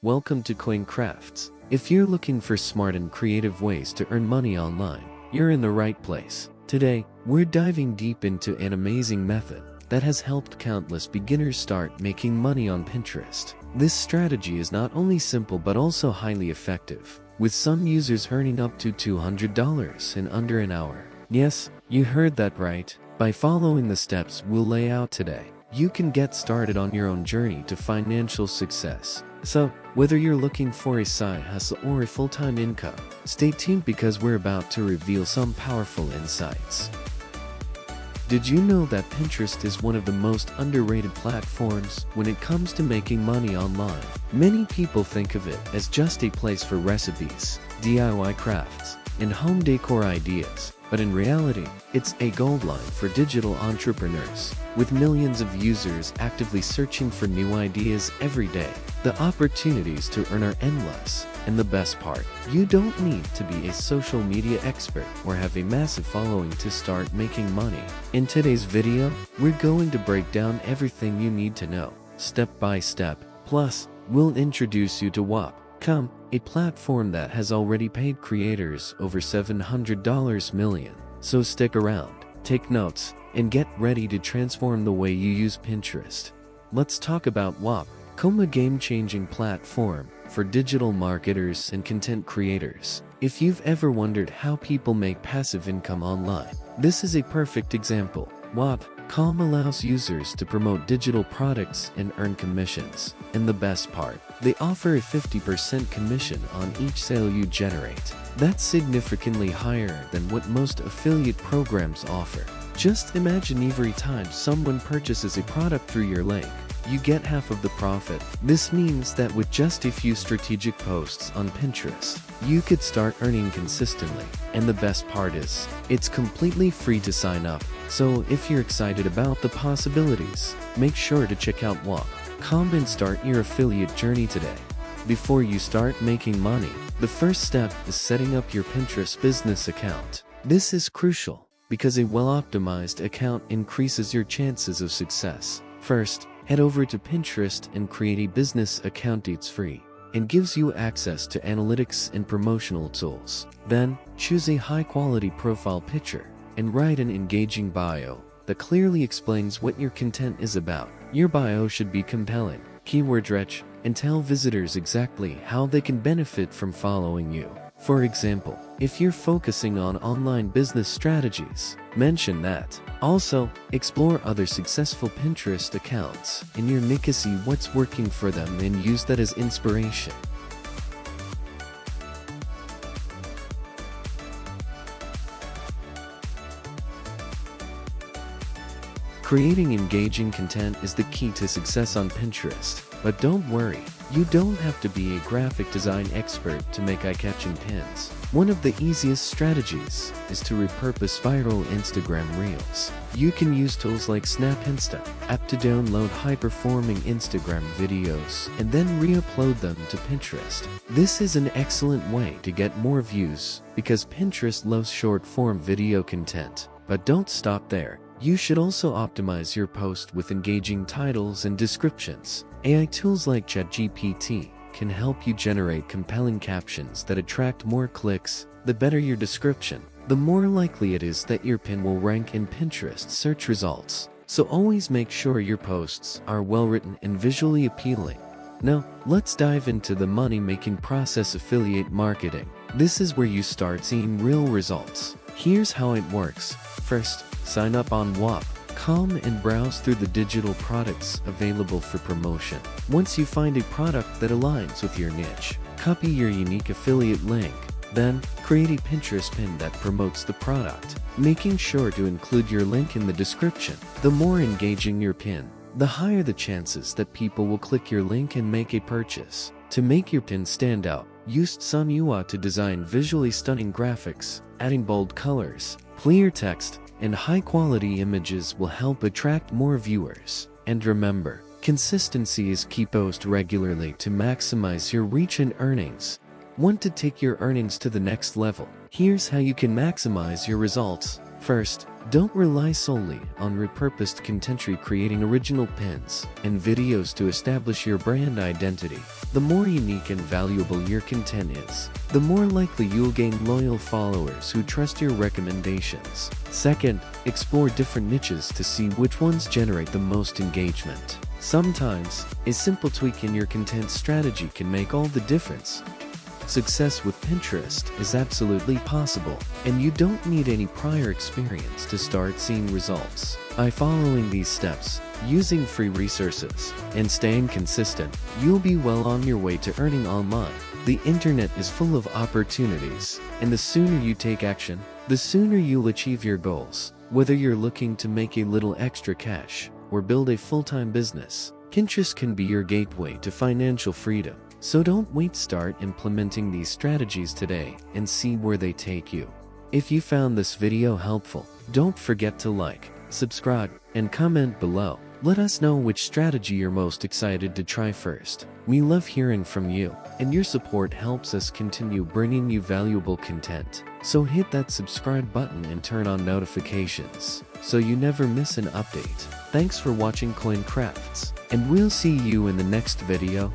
welcome to CoinCrafts. If you're looking for smart and creative ways to earn money online, you're in the right place. Today, we're diving deep into an amazing method that has helped countless beginners start making money on Pinterest. This strategy is not only simple but also highly effective, with some users earning up to $200 in under an hour. Yes, you heard that right. By following the steps we'll lay out today, you can get started on your own journey to financial success. So, whether you're looking for a side hustle or a full-time income, stay tuned because we're about to reveal some powerful insights. Did you know that Pinterest is one of the most underrated platforms when it comes to making money online? Many people think of it as just a place for recipes, DIY crafts, and home decor ideas. But in reality, it's a goldmine for digital entrepreneurs. With millions of users actively searching for new ideas every day, the opportunities to earn are endless. And the best part, you don't need to be a social media expert or have a massive following to start making money. In today's video, we're going to break down everything you need to know, step by step. Plus, we'll introduce you to Wap.com, a platform that has already paid creators over $700 million. So stick around, take notes, and get ready to transform the way you use Pinterest. Let's talk about Wap.com, a game-changing platform for digital marketers and content creators. If you've ever wondered how people make passive income online, this is a perfect example. Wap.com allows users to promote digital products and earn commissions. And the best part, they offer a 50% commission on each sale you generate. That's significantly higher than what most affiliate programs offer. Just imagine every time someone purchases a product through your link, you get half of the profit. This means that with just a few strategic posts on Pinterest, you could start earning consistently. And the best part is, it's completely free to sign up. So if you're excited about the possibilities, make sure to check out Wap.com and start your affiliate journey today. Before you start making money, the first step is setting up your Pinterest business account. This is crucial because a well-optimized account increases your chances of success. First, head over to Pinterest and create a business account. It's free and gives you access to analytics and promotional tools. Then, choose a high-quality profile picture and write an engaging bio that clearly explains what your content is about. Your bio should be compelling, keyword-rich, and tell visitors exactly how they can benefit from following you. For example, if you're focusing on online business strategies, mention that. Also, explore other successful Pinterest accounts in your niche to see what's working for them and use that as inspiration. Creating engaging content is the key to success on Pinterest. But don't worry, you don't have to be a graphic design expert to make eye-catching pins. One of the easiest strategies is to repurpose viral Instagram Reels. You can use tools like SnapInsta app to download high-performing Instagram videos and then re-upload them to Pinterest. This is an excellent way to get more views because Pinterest loves short-form video content. But don't stop there. You should also optimize your post with engaging titles and descriptions. AI tools like ChatGPT can help you generate compelling captions that attract more clicks. The better your description, the more likely it is that your pin will rank in Pinterest search results. So always make sure your posts are well written and visually appealing. Now, let's dive into the money-making process: affiliate marketing. This is where you start seeing real results. Here's how it works. First, sign up on Wap.com and browse through the digital products available for promotion. Once you find a product that aligns with your niche, copy your unique affiliate link. Then, create a Pinterest pin that promotes the product, making sure to include your link in the description. The more engaging your pin, the higher the chances that people will click your link and make a purchase. To make your pin stand out, use some UI to design visually stunning graphics. Adding bold colors, clear text, and high-quality images will help attract more viewers. And remember, consistency is key. Post regularly to maximize your reach and earnings. Want to take your earnings to the next level? Here's how you can maximize your results. First, don't rely solely on repurposed content. Creating original pins and videos to establish your brand identity. The more unique and valuable your content is, the more likely you'll gain loyal followers who trust your recommendations. Second, explore different niches to see which ones generate the most engagement. Sometimes, a simple tweak in your content strategy can make all the difference. Success with Pinterest is absolutely possible, and you don't need any prior experience to start seeing results. By following these steps, using free resources, and staying consistent, you'll be well on your way to earning online. The internet is full of opportunities, and the sooner you take action, the sooner you'll achieve your goals. Whether you're looking to make a little extra cash or build a full-time business, Pinterest can be your gateway to financial freedom. So don't wait, start implementing these strategies today and see where they take you. If you found this video helpful, don't forget to like, subscribe, and comment below. Let us know which strategy you're most excited to try first. We love hearing from you, and your support helps us continue bringing you valuable content. So hit that subscribe button and turn on notifications so you never miss an update. Thanks for watching Coin Crafts, and we'll see you in the next video.